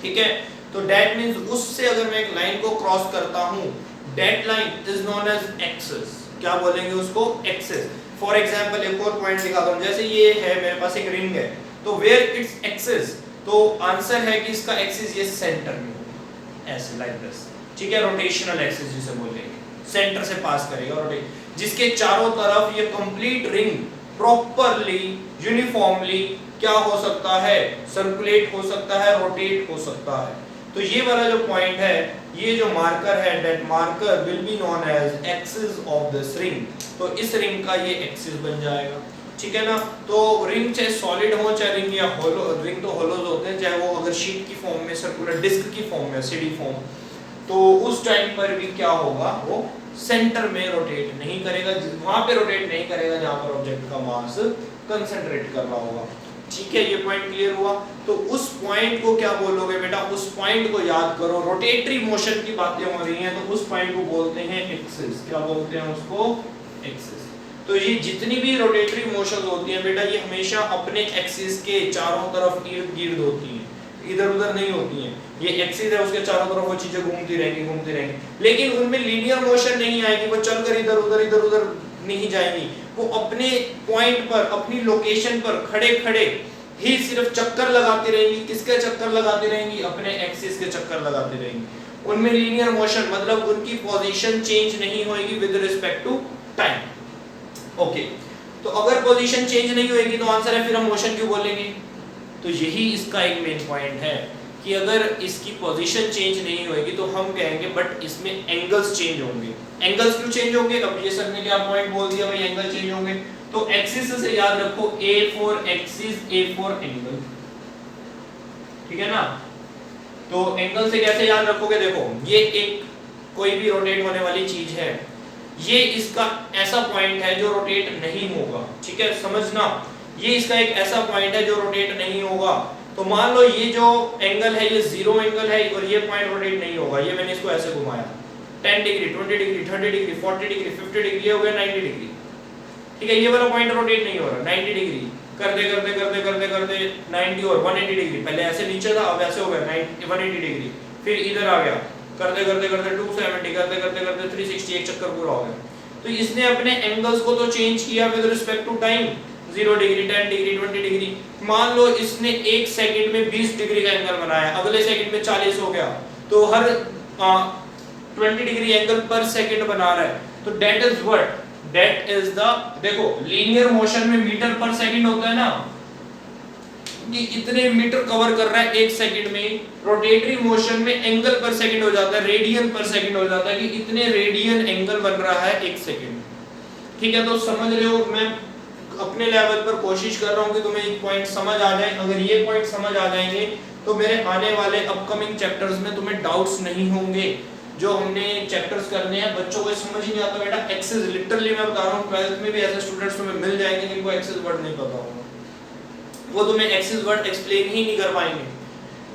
ठीक है। तो दैट मींस उससे अगर मैं एक लाइन को क्रॉस करता हूं, that line is known as axis. क्या बोलेंगे उसको, एक्सिस। फॉर एग्जांपल एक और पॉइंट दिखाता हूं, जैसे ये है मेरे पास एक रिंग है, तो वेयर इट्स एक्सिस, तो आंसर है कि इसका एक्सिस ये सेंटर में होगा, ऐसे लाइक दिस, ठीक है, रोटेशनल एक्सिस जिसे बोलेंगे, सेंटर से पास करेगा रोटेट, जिसके चारों तरफ ये कंप्लीट रिंग प्रॉपरली यूनिफॉर्मली क्या हो सकता है, सर्कुलेट हो सकता है, रोटेट हो सकता है। तो ये वाला जो पॉइंट है, ये जो मार्कर है, that marker will be known as axis of this ring. तो इस रिंग का ये एक्सिस बन जाएगा, ठीक है ना। तो रिंग चाहे सॉलिड हो चाहे रिंग या होलो, रिंग तो होलोज होते हैं, चाहे वो अगर शीट की फॉर्म में, सर्कुलर डिस्क की फॉर्म में, सीडी फॉर्म, तो उस टाइम पर भी क्या होगा, वो सेंटर में रोटेट नहीं करेगा, वहां पे रोटेट नहीं करेगा जहां पर ऑब्जेक्ट का मास कंसंट्रेट कर रहा होगा, ठीक है। ये पॉइंट क्लियर हुआ। तो उस पॉइंट को क्या बोलोगे बेटा, उस पॉइंट को याद करो, रोटेटरी मोशन की बातें हो रही हैं तो उस पॉइंट को बोलते हैं एक्सिस। क्या बोलते हैं उसको, एक्सिस। तो ये जितनी भी रोटेटरी मोशन होती हैं बेटा, ये हमेशा अपने एक्सिस के चारों तरफ इर्द गिर्द होती हैं, इधर उधर नहीं होती हैं। ये एक्सिस है, उसके चारों तरफ वो चीजें घूमती रहेंगी, लेकिन उनमें लीनियर मोशन नहीं आएगी, वो चलकर इधर उधर नहीं जाएंगी, वो अपने पॉइंट पर, अपनी लोकेशन पर खड़े खड़े ही सिर्फ चक्कर लगाती रहेंगी। किसके चक्कर लगाती रहेंगी, अपने एक्सिस के चक्कर लगाती रहेंगी। उनमें लीनियर मोशन मतलब उनकी पोजीशन चेंज नहीं होगी with respect to time. Okay, तो अगर पोजीशन चेंज नहीं होगी तो आंसर है फिर हम मोशन क्यों बोलेंगे। तो यही इसका एक मेन पॉइंट है कि अगर इसकी पोजीशन चेंज नहीं होगी तो हम कहेंगे बट इसमें एंगल्स चेंज होंगे। एंगल्स क्यों चेंज होंगे, अब ये सर ने क्या पॉइंट बोल दिया भाई, एंगल चेंज होंगे। तो एक्सिस से याद रखो A for axis, A for angle, ठीक है ना। तो एंगल से कैसे याद रखोगे, देखो ये एक कोई भी रोटेट होने वाली चीज है, ये इसका ऐसा पॉइंट है जो रोटेट नहीं होगा, ठीक है, समझना। ये इसका एक ऐसा पॉइंट है जो रोटेट नहीं होगा। तो मान लो ये जो एंगल है ये जीरो एंगल है और ये पॉइंट रोटेट नहीं होगा, ये मैंने इसको ऐसे घुमाया 10 degree, 20 degree, 30 degree, 40 degree, 50 degree, ये हो गया 90 डिग्री, ठीक है। ये वाला पॉइंट रोटेट नहीं हो रहा, 90 डिग्री करते करते करते करते करते 90 और 180 डिग्री, पहले ऐसे नीचे था अब ऐसे हो गया 180 डिग्री, फिर इधर आ गया करते करते करते 270, करते करते करते 360, एक चक्कर पूरा हो गया। तो इसने अपने एंगल्स को तो चेंज किया with respect to time, 0 degree, 10 degree, 20 degree. मान लो इसने एक सेकंड में 20 डिग्री का एंगल बनाया, अगले सेकंड में 40 हो गया, तो हर 20 डिग्री एंगल पर सेकंड बना रहा है। तो that is what, that is the, देखो लीनियर मोशन में मीटर पर सेकंड होता है ना, कि इतने मीटर कवर कर रहा है एक सेकंड में। रोटेटरी मोशन में एंगल पर सेकंड हो जाता है, रेडियन पर सेकंड हो जाता है, कि इतने रेडियन एंगल बन रहा है एक सेकंड में, ठीक है। तो समझ रहे हो, मैं अपने लेवल पर कोशिश कर रहा हूं कि तुम्हें एक पॉइंट समझ आ जाए। अगर ये पॉइंट समझ आ जाएंगे तो मेरे आने वाले अपकमिंग चैप्टर्स में तुम्हें डाउट्स नहीं होंगे। जो हमने चैप्टर्स करने हैं बच्चों को समझ ही नहीं आता बेटा, एक्सेस लिटरली मैं बता रहा हूं, 12th में भी ऐसे स्टूडेंट्स तुम्हें मिल जाएंगे जिनको एक्सेस वर्ड नहीं पता होगा, वो तुम्हें एक्सेस वर्ड एक्सप्लेन ही नहीं कर पाएंगे।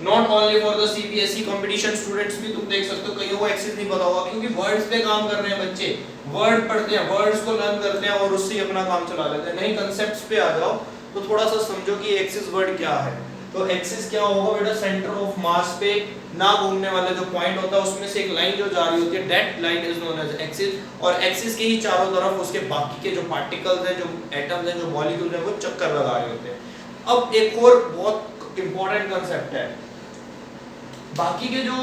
Not only for the CBSE competition students भी तुम देख सकते हो, कईयों को एक्सेस नहीं पता होगा क्योंकि वर्ड्स पे काम कर रहे हैं बच्चे, वर्ड पढ़ते हैं, वर्ड्स को लर्न करते हैं और उससे ही अपना काम चला लेते हैं। नहीं, कांसेप्ट्स पे आ जाओ तो थोड़ा सा समझो कि एक्सेस वर्ड क्या है। तो एक्सिस क्या होगा बेटा, सेंटर ऑफ मास पे ना घूमने वाला जो पॉइंट होता है उसमें से एक लाइन जो जा रही होती है, that line is known as axis. और एक्सिस के ही चारों तरफ उसके बाकी के जो पार्टिकल्स हैं, जो एटम्स हैं, जो मॉलिक्यूल्स हैं, वो चक्कर लगा रहे होते हैं। अब एक और बहुत इंपॉर्टेंट कांसेप्ट है, बाकी के जो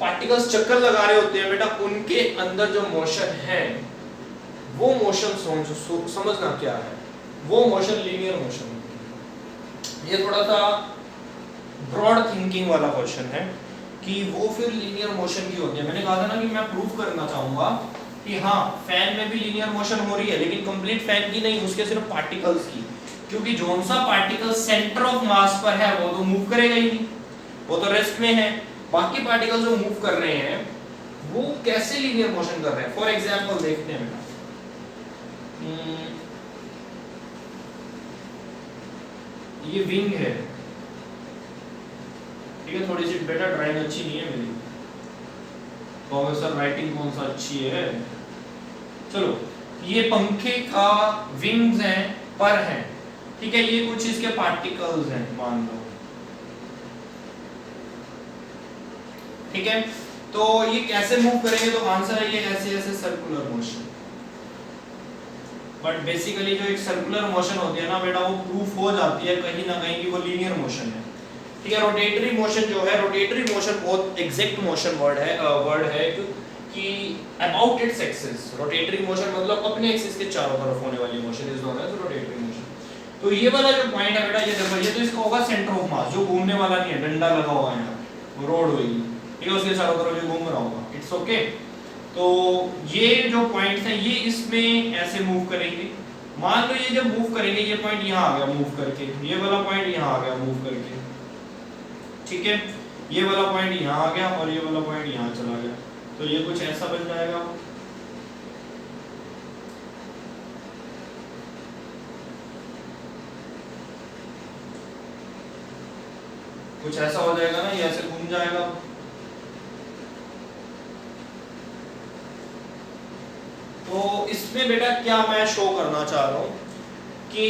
पार्टिकल्स चक्कर लगा रहे होते हैं बेटा, उनके अंदर जो मोशन है वो मोशन समझना क्या है, वो मोशन लीनियर मोशन है। ये थोड़ा सा ब्रॉड थिंकिंग वाला क्वेश्चन है कि वो फिर लीनियर मोशन की होती है। मैंने कहा था ना कि मैं प्रूव करना चाहूंगा कि हाँ फैन में भी लीनियर मोशन हो रही है, लेकिन कंप्लीट फैन की नहीं, उसके सिर्फ पार्टिकल्स की, क्योंकि जोन सा पार्टिकल सेंटर ऑफ मास पर है वो तो मूव करेगा ही नहीं, वो तो रेस्ट में है। बाकी पार्टिकल्स जो मूव कर रहे हैं वो कैसे लीनियर मोशन कर रहे हैं। फॉर एग्जाम्पल देखते हैं बेटा, ये विंग है, ठीक है, थोड़ी सी बेटा ड्राइंग अच्छी नहीं है मेरी, प्रोफेसर राइटिंग कौन सा अच्छी है। चलो, ये पंखे का विंग्स हैं, पर हैं, ठीक है, ये कुछ इसके पार्टिकल्स हैं मान लो, ठीक है। तो ये कैसे मूव करेंगे, तो आंसर है ये ऐसे ऐसे सर्कुलर मोशन। बट बेसिकली जो एक सर्कुलर मोशन होती है ना बेटा, वो प्रूफ हो जाती है कहीं ना कहीं कि वो लीनियर मोशन है, ठीक है। रोटेटरी मोशन जो है, रोटेटरी मोशन बहुत एग्जैक्ट मोशन वर्ड है कि about its axis. Rotatory motion मतलब अपने एक्सिस के चारों तरफ होने वाली motion is known as rotatory motion. तो ये वाला जो पॉइंट है बेटा, ये देखो, ये तो इसका होगा सेंटर ऑफ मास, जो घूमने वाला नहीं है, डंडा लगा हुआ है यहाँ, रोड होगी, ठीक है, उसके चारों तरफ जो घूम रहा होगा, इट्स ओके। तो ये जो पॉइंट्स हैं ये इसमें ऐसे मूव करेंगे। मान लो ये जब मूव करेंगे, ये पॉइंट यहाँ आ गया मूव करके, ये वाला पॉइंट यहाँ आ गया मूव करके, ठीक है, ये वाला पॉइंट यहाँ आ गया और ये वाला पॉइंट यहाँ चला गया, तो ये कुछ ऐसा बन जाएगा। कुछ ऐसा हो जाएगा ना, ये ऐसे घूम जाएगा। तो इसमें बेटा क्या मैं शो करना चाह रहा हूँ कि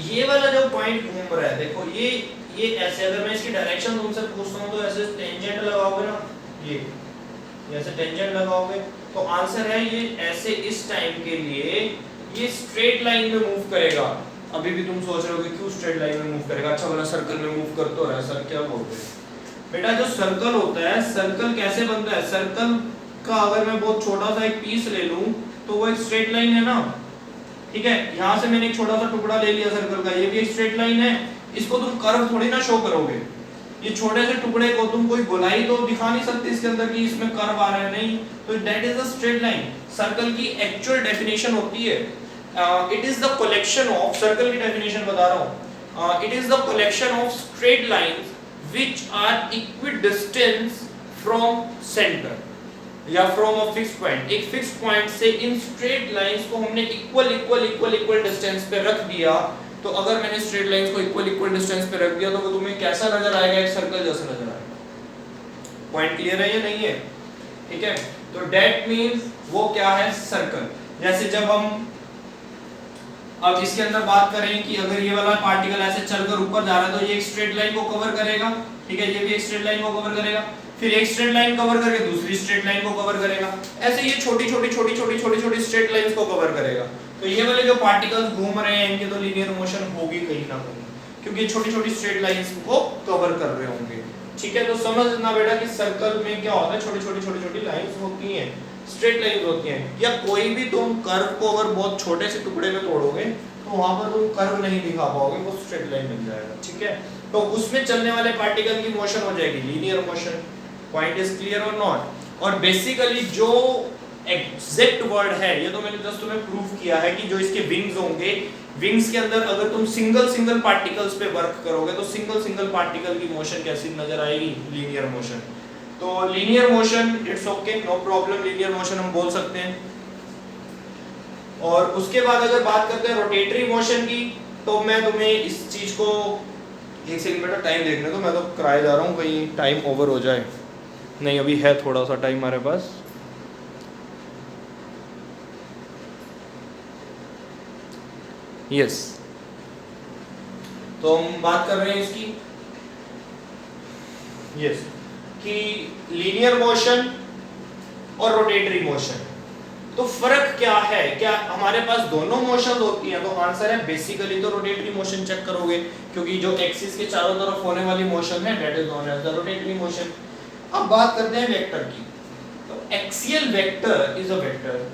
ये वाला जो पॉइंट घूम रहा है, देखो ये ऐसे, अगर मैं इसकी डायरेक्शन तुमसे पूछता हूँ तो ऐसे टेंजेंट लगाओगे ना, ये ऐसे टेंजेंट लगाओगे, तो आंसर है ये ऐसे इस टाइम के लिए ये स्ट्रेट लाइन में मूव करेगा। अभी भी तुम सोच रहे हो कि क्यों स्ट्रेट लाइन में मूव करेगा, अच्छा वाला सर्कल में मूव कर तो रहा है सर, क्या बोलते हैं बेटा। जो सर्कल होता है, सर्कल कैसे बनता है, सर्कल का अगर मैं बहुत छोटा सा एक पीस ले लूं तो वो एक स्ट्रेट लाइन है ना, ठीक है। यहाँ से मैंने एक छोटा सा टुकड़ा ले लिया सर्कल का, ये भी एक स्ट्रेट लाइन है। इसको तुम कर्व थोड़ी ना शो करोगे, ये छोटे से टुकड़े को तुम कोई गोलाई तो दिखा नहीं सकते इसके अंदर कि इसमें कर्व आ रहा है, नहीं, तो that is a straight line. Circle की एक्चुअल डेफिनेशन होती है, it is the collection of, circle की डेफिनेशन बता रहा हूँ, it is the collection of straight lines which are equidistance from centre या फ्रॉम अ फिक्स्ड पॉइंट। एक fixed point से इन स्ट्रेट लाइंस को हमने इक्वल डिस्टेंस पे रख दिया, तो अगर मैंने स्ट्रेट लाइंस को इक्वल डिस्टेंस पे रख दिया तो वो तुम्हें कैसा नजर आएगा, एक सर्कल जैसा नजर आएगा। पॉइंट क्लियर है या नहीं है, ठीक है। तो दैट मींस वो क्या है, सर्कल। जैसे जब हम अब इसके अंदर बात करें कि अगर ये वाला पार्टिकल ऐसे चलकर ऊपर जा रहा है तो ये एक स्ट्रेट लाइन को कवर करेगा, ठीक है, ये भी एक स्ट्रेट लाइन को कवर करेगा, फिर एक स्ट्रेट लाइन कवर करके दूसरी स्ट्रेट लाइन को कवर करेगा, ऐसे ये छोटी छोटी स्ट्रेट लाइंस को कवर करेगा। तो ये वाले जो पार्टिकल्स घूम रहे हैं इनकी तो लीनियर मोशन होगी कहीं ना कहीं, क्योंकि छोटी स्ट्रेट लाइंस को कवर कर रहे होंगे, ठीक है। तो समझना बेटा कि सर्कल में क्या होता है, छोटी लाइंस होती हैं, स्ट्रेट लाइंस होती हैं। या कोई भी तुम कर्व को अगर बहुत छोटे से टुकड़े में तोड़ोगे तो वहां पर तुम कर्व नहीं दिखा पाओगे, वो स्ट्रेट लाइन बन जाएगा, ठीक है। तो उसमें चलने वाले पार्टिकल की मोशन हो जाएगी linear motion. Point is clear और नॉट। और बेसिकली जो एग्जैक्ट वर्ड है, ये तो मैंने जस्ट तुम्हें प्रूव किया है कि जो इसके विंग्स होंगे, विंग्स के अंदर अगर तुम सिंगल पार्टिकल्स पे वर्क करोगे तो सिंगल पार्टिकल की मोशन कैसी नजर आएगी, लीनियर मोशन। तो linear motion it's okay, no problem, linear motion हम बोल सकते हैं। और उसके बाद अगर बात करते हैं रोटेटरी मोशन की, तो मैं तुम्हें इस चीज को, एक सेकंड बेटा टाइम देखने दो, मैं तो कराए जा रहा हूँ कहीं टाइम ओवर हो जाए। नहीं, अभी है थोड़ा सा टाइम हमारे पास। यस, तो हम बात कर रहे हैं इसकी, यस, कि लीनियर मोशन और रोटेटरी मोशन, तो फर्क क्या है, क्या हमारे पास दोनों मोशन होती हैं, तो आंसर है बेसिकली तो रोटेटरी मोशन चेक करोगे, क्योंकि जो एक्सिस के चारों तरफ होने वाली मोशन है that is known as the rotatory motion. अब बात करते हैं वेक्टर की, तो axial vector is a vector,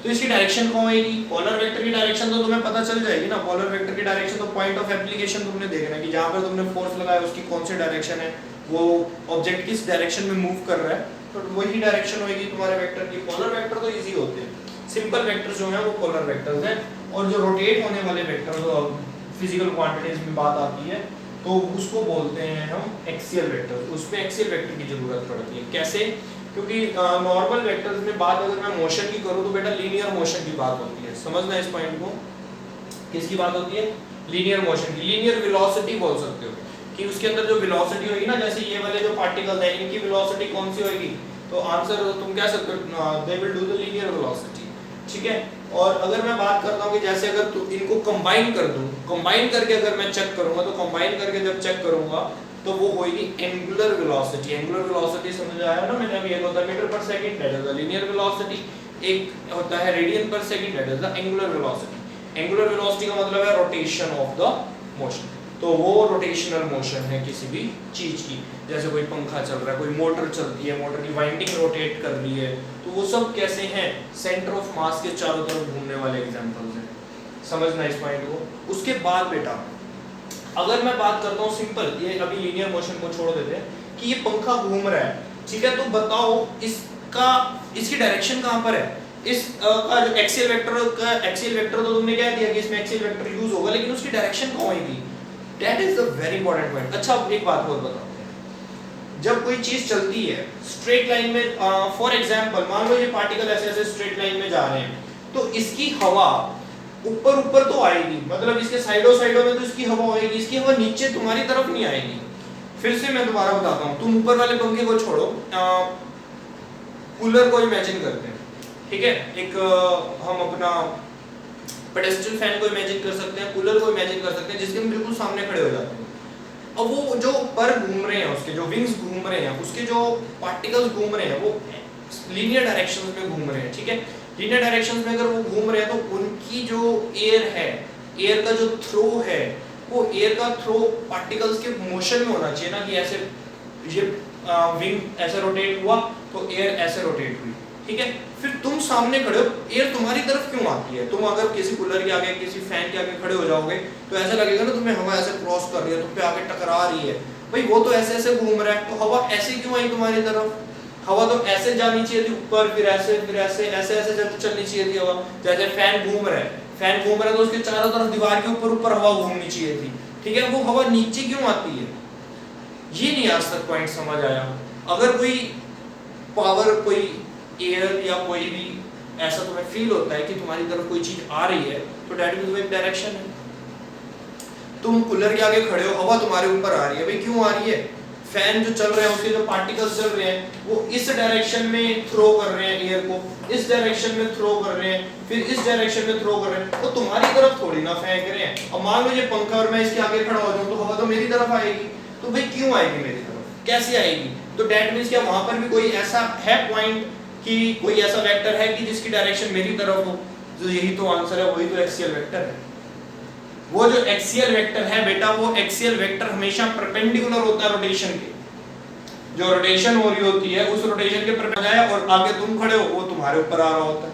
तो इसकी डायरेक्शन कौन होगी, पोलर वेक्टर की डायरेक्शन तो तुम्हें पता चल जाएगी ना। पोलर वेक्टर की डायरेक्शन तो पॉइंट ऑफ एप्लीकेशन तुमने देखना है कि जहां पर तुमने फोर्स लगाया उसकी कौन सी डायरेक्शन है, वो ऑब्जेक्ट किस डायरेक्शन में मूव कर रहा है, तो वही डायरेक्शन होगी तुम्हारे वेक्टर की। पोलर वेक्टर तो इजी होते हैं, सिंपल वेक्टर जो है वो पोलर वेक्टर्स हैं, और जो रोटेट होने वाले वेक्टर जो फिजिकल क्वांटिटीज में बात आती है तो उसको बोलते हैं हम एक्सियल वेक्टर। उसमें एक्सियल वेक्टर की जरूरत पड़ती है, कैसे, क्योंकि नॉर्मल वेक्टर्स में बात अगर मैं मोशन की करूं तो बेटा लीनियर मोशन की बात होती है, समझना इस पॉइंट को। किसकी बात होती है? लीनियर मोशन की। लीनियर वेलोसिटी बोल सकते हो कि उसके अंदर जो वेलोसिटी होगी ना, जैसे ये वाले जो पार्टिकल्स हैं इनकी वेलोसिटी कौन सी होगी, तो आंसर तुम कह सकते हो they will do the linear velocity, ठीक है। और अगर मैं बात करता हूँ कि जैसे अगर तू इनको कंबाइन कर दूं, कंबाइन करके अगर मैं चेक करूंगा, तो कंबाइन करके जब चेक करूंगा तो वो होगी एंगुलर वेलोसिटी। एंगुलर वेलोसिटी समझ आया ना मैंने अभी? एक होता है मीटर पर second, that is the linear velocity, एक होता है रेडियन पर second, that is the angular velocity. Angular velocity का मतलब है रोटेशन ऑफ द मोशन, तो वो रोटेशनल मोशन है किसी भी चीज की। जैसे कोई पंखा चल रहा है, कोई मोटर चलती है, मोटर की वाइंडिंग रोटेट कर रही है, तो वो सब कैसे हैं? सेंटर ऑफ मास के चारों तरफ घूमने वाले एग्जांपल्स हैं, समझना इस पॉइंट को। उसके बाद बेटा अगर मैं बात करता हूँ सिंपल, ये अभी लीनियर मोशन को छोड़ देते हैं कि ये पंखा घूम रहा है, ठीक है, तो बताओ इसकी डायरेक्शन कहाँ पर है? इस का जो एक्सियल वेक्टर तो तुमने क्या दिया कि इसमें एक्सियल वेक्टर यूज होगा, लेकिन उसकी डायरेक्शन कहाँ होगी? That is the very important point. अच्छा एक बात और बताते हैं, जब कोई चीज चलती है स्ट्रेट लाइन में, फॉर एग्जांपल मान लो ये पार्टिकल ऐसे ऐसे स्ट्रेट लाइन में जा रहे हैं, तो इसकी हवा ऊपर ऊपर तो आएगी, मतलब इसके साइडों साइडों में तो इसकी हवा होएगी, इसकी हवा नीचे तुम्हारी तरफ नहीं आएगी। फिर से मैं दोबारा बताता हूँ, तुम ऊपर वाले पंखे को छोड़ो, कूलर को इमेजिन करते हैं, ठीक है, एक हम अपना पेडेस्ट्रियल फैन को इमेजिन कर सकते हैं, कूलर को इमेजिन कर सकते हैं, जिसके हम बिल्कुल सामने खड़े हो जाते हैं। अब वो जो पर घूम रहे हैं, उसके जो विंग्स घूम रहे हैं, उसके जो पार्टिकल्स घूम रहे हैं, वो लीनियर डायरेक्शंस में घूम रहे हैं, ठीक है। लीनियर डायरेक्शंस में अगर वो घूम रहे हैं तो उनकी जो एयर है, एयर का जो थ्रो है, वो एयर का थ्रो पार्टिकल्स के मोशन में होना चाहिए ना, कि ऐसे ये विंग ऐसे रोटेट हुआ तो एयर ऐसे रोटेट हुई, ठीक है। फिर तुम सामने खड़े हो, एयर तुम्हारी तरफ क्यों आती है? तुम अगर किसी कूलर के आगे, किसी फैन के आगे खड़े हो जाओगे तो ऐसा लगेगा ना तुम्हें हवा ऐसे क्रॉस कर रही है, तुम पे आगे टकरा रही है। भाई वो तो ऐसे ऐसे घूम रहा है, तो हवा ऐसे क्यों आई तुम्हारी तरफ? हवा तो ऐसे जानी चाहिए थी ऊपर, फिर ऐसे ऐसे ऐसे चलनी चाहिए थी हवा। जैसे फैन घूम रहा है, फैन घूम रहा है तो उसके चारों तरफ दीवार के ऊपर ऊपर हवा घूमनी चाहिए थी, ठीक है। वो हवा नीचे क्यों आती है? ये नहीं आज तक पॉइंट समझ आया। अगर कोई पावर, कोई एयर या कोई भी ऐसा तुम्हें फील होता है कि तुम्हारी तरफ कोई चीज आ रही है, तो दैट मींस वो एक डायरेक्शन है। तुम कूलर के आगे खड़े हो, हवा तुम्हारे ऊपर आ रही है, भाई क्यों आ रही है? फैन जो चल रहे हैं उसके जो पार्टिकल्स चल रहे हैं वो इस डायरेक्शन में थ्रो कर रहे हैं एयर को, इस डायरेक्शन में थ्रो कर रहे हैं, फिर इस डायरेक्शन में थ्रो कर रहे हैं, तो तुम्हारी तरफ थोड़ी ना फेंक रहे हैं। अब मान लो ये पंखा और मैं इसके आगे खड़ा हो जाऊं तो हवा तो मेरी तरफ आएगी, तो भाई क्यों आएगी मेरी तरफ? कैसे आएगी? तो दैट मींस क्या वहां पर भी कोई ऐसा है पॉइंट कि कोई ऐसा वेक्टर है कि जिसकी डायरेक्शन मेरी तरफ हो? तो यही तो आंसर है, वही तो एक्सियल वेक्टर है। वो जो एक्सियल वेक्टर है बेटा, वो एक्सियल वेक्टर हमेशा परपेंडिकुलर होता है रोटेशन के। जो रोटेशन हो रही होती है उस रोटेशन के परपेंडिकुलर है, और आगे तुम खड़े हो वो तुम्हारे ऊपर आ रहा होता है।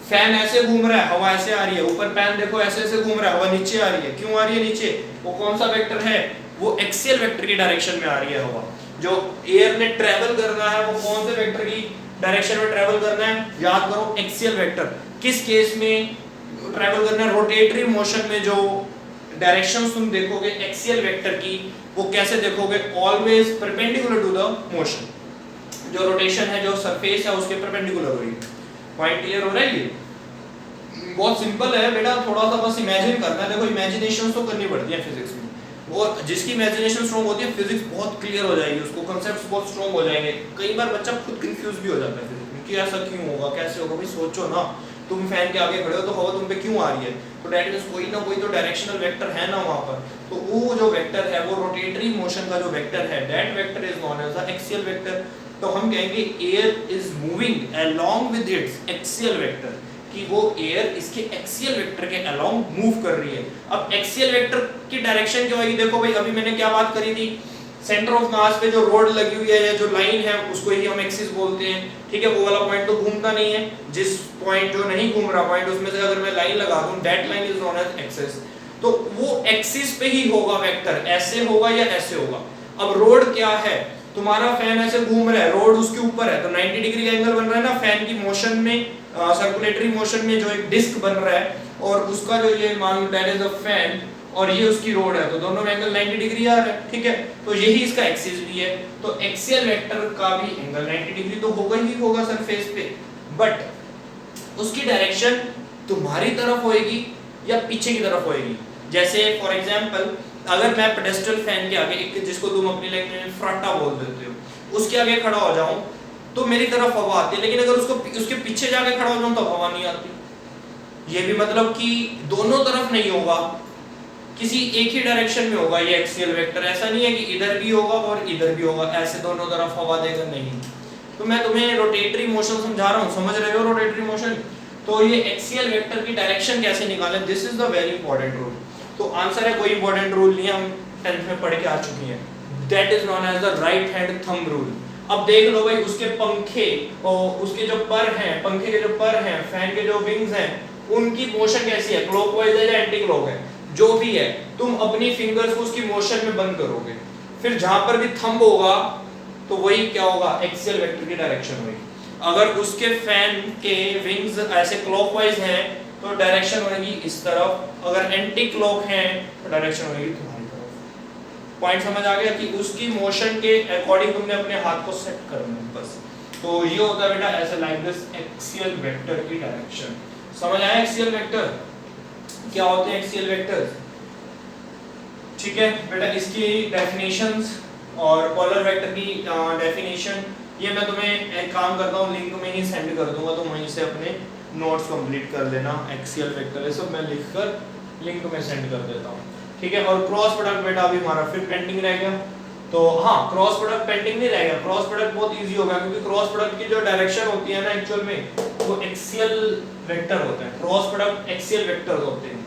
फैन ऐसे घूम रहा है, हवा ऐसे आ रही है, ऊपर फैन देखो ऐसे ऐसे घूम रहा है, हवा नीचे आ रही है। क्यों आ रही है नीचे? वो कौन सा वेक्टर है? वो एक्सियल वेक्टर की डायरेक्शन में आ रही है हवा। जो एयर ने ट्रेवल करना है वो कौन से वेक्टर की डायरेक्शन में ट्रेवल करना है? याद करो, एक्सियल वेक्टर। किस केस में ट्रेवल करना है? रोटेटरी मोशन में जो डायरेक्शंस तुम देखोगे एक्सियल वेक्टर की, वो कैसे देखोगे? Always perpendicular to the motion. जो रोटेशन है, जो सरफेस है उसके परपेंडिकुलर हो रही है। पॉइंट क्लियर हो रहा है? ये बहुत सिंपल है बेटा, थोड़ा सा बस इमेजिन करना है। देखो इमेजिनेशन तो करनी पड़ती है फिजिक्स में, और जिसकी इमेजिनेशन स्ट्रांग होती है फिजिक्स बहुत क्लियर हो जाएगी, उसको कांसेप्ट्स बहुत स्ट्रांग हो जाएंगे। कई बार बच्चा खुद कंफ्यूज भी हो जाता है फिजिक्स में कि ऐसा क्यों होगा, कैसे होगा। भाई सोचो ना, तुम फैन के आगे खड़े हो तो हवा तुम पे क्यों आ रही है? तो दैट मींस कोई ना कोई तो डायरेक्शनल वेक्टर है ना वहां पर। तो वो जो वेक्टर है, वो रोटेटरी मोशन का जो वेक्टर है, that vector is known as the axial vector. तो हम कहेंगे air is moving along with its axial vector, कि वो एयर इसके एक्सियल वेक्टर के अलोंग मूव कर रही है। अब एक्सियल वेक्टर की डायरेक्शन क्या होगी? देखो भाई, अभी मैंने क्या बात करी थी, सेंटर ऑफ मास पे जो रोड लगी हुई है या जो लाइन है उसको ही हम एक्सिस बोलते हैं, ठीक है। वो वाला पॉइंट तो घूमता नहीं है, जिस पॉइंट जो नहीं घूम रहा पॉइंट, उसमें से अगर मैं लाइन लगा दूं, that line is known as axis. तो वो एक्सिस पे ही होगा वेक्टर, ऐसे होगा या ऐसे होगा। अब रोड क्या है? तुम्हारा फैन ऐसे घूम रहा है, रोड उसके ऊपर है, तो 90 डिग्री का एंगल बन रहा है ना फैन की मोशन में, सर्कुलेटरी मोशन में जो एक डिस्क बन रहा है, और उसका जो ये मान लो दैट इज अ फैन, और ये उसकी रोड है, तो दोनों में एंगल 90 डिग्री आ रहा है, ठीक है। तो यही इसका एक्सिस भी है, तो एक्सियल वेक्टर का भी एंगल 90 डिग्री तो होगा ही होगा सरफेस पे, बट उसकी डायरेक्शन तुम्हारी तरफ होएगी या पीछे की तरफ होएगी। जैसे फॉर एग्जांपल अगर मैं पेडेस्ट्रियल फैन के आगे, एक जिसको तुम अपनी लैंग्वेज में फ्राटा बोल देते हो, उसके आगे खड़ा हो जाऊं तो मेरी तरफ हवा आती है, लेकिन अगर उसको उसके पीछे जाके खड़ा हो जाऊं तो हवा नहीं आती। ये भी मतलब कि दोनों तरफ नहीं होगा, किसी एक ही डायरेक्शन में होगा ये एक्सियल वेक्टर। ऐसा नहीं है कि इधर भी होगा और इधर भी होगा, ऐसे दोनों तरफ हवा देगा, नहीं। तो मैं तुम्हें रोटेटरी मोशन समझा रहा हूँ, समझ रहे हो रोटेटरी मोशन। तो ये एक्सियल वेक्टर की डायरेक्शन कैसे निकालें, this is the very important rule. तो आंसर है कोई इंपॉर्टेंट रूल नहीं, हम 10th में पढ़ के आ चुके हैं, that is known as the right hand thumb rule. अब देख लो भाई, उसके पंखे और उसके जो पर हैं, पंखे के जो पर हैं, फैन के जो विंग्स हैं, उनकी मोशन कैसी है, क्लॉकवाइज है या एंटी क्लॉक है, जो भी है, तुम अपनी फिंगर्स को उसकी मोशन में बंद करोगे, फिर जहां पर भी थंब होगा तो वही क्या होगा, एक्सियल वेक्टर की डायरेक्शन होगी। अगर उसके फैन के विंग्स ऐसे क्लॉकवाइज हैं तो डायरेक्शन होगी इस तरफ, अगर एंटी क्लॉक हैं तो डायरेक्शन होगी तुम्हारी तरफ। पॉइंट समझ आ गया कि उसकी मोशन के अकॉर्डिंग तुमने अपने हाथ को सेट करना है बस। तो ये होता है बेटा ऐसे लाइक दिस एक्सियल वेक्टर की डायरेक्शन। समझ आया एक्सियल वेक्टर क्या होते हैं, एक्सियल वेक्टर्स, ठीक है बेटा। इसकी डेफिनेशंस और पोलर वेक्टर की डेफिनेशन ये मैं तुम्हें एक काम करता हूँ, लिंक में ही सेंड कर दूंगा, तो वहीं से अपने नोट्स कंप्लीट कर लेना। एक्सियल वेक्टर है सब मैं लिखकर लिंक में सेंड कर देता हूँ, ठीक है। और क्रॉस प्रोडक्ट बेटा अभी हमारा फिर पेंडिंग रह गया, तो हाँ क्रॉस प्रोडक्ट पेंडिंग नहीं रहेगा, क्रॉस प्रोडक्ट बहुत इजी होगा, क्योंकि क्रॉस प्रोडक्ट की जो डायरेक्शन होती है ना एक्चुअल में वो एक्सियल वेक्टर होता है, क्रॉस प्रोडक्ट एक्सियल वेक्टर होते हैं,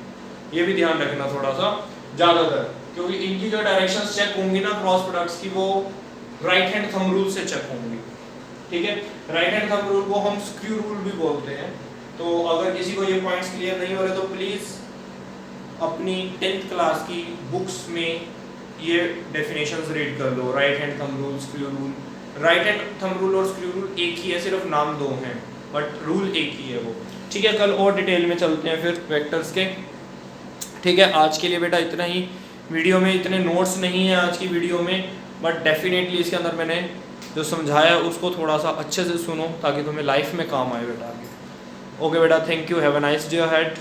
ये भी ध्यान रखना थोड़ा सा ज्यादातर, क्योंकि इनकी जो डायरेक्शंस चेक होंगी ना क्रॉस प्रोडक्ट्स की, वो राइट हैंड थंब रूल से चेक होंगी, ठीक है। राइट हैंड थंब रूल को हम स्क्रू रूल भी बोलते हैं। तो अगर किसी को ये पॉइंट्स क्लियर नहीं हो रहे तो प्लीज अपनी 10th क्लास की बुक्स में ये डेफिनेशंस रीड कर लो, right hand thumb rule, screw rule. Right hand thumb rule और स्क्रू रूल एक ही है, सिर्फ नाम दो हैं, बट रूल एक ही है वो, ठीक है। कल और डिटेल में चलते हैं फिर वेक्टर्स के, ठीक है। आज के लिए बेटा इतना ही, वीडियो में इतने नोट्स नहीं है आज की वीडियो में, बट डेफिनेटली इसके अंदर मैंने जो समझाया उसको थोड़ा सा अच्छे से सुनो ताकि तुम्हें लाइफ में काम आए बेटा आगे। ओके बेटा, thank you, have a nice day ahead.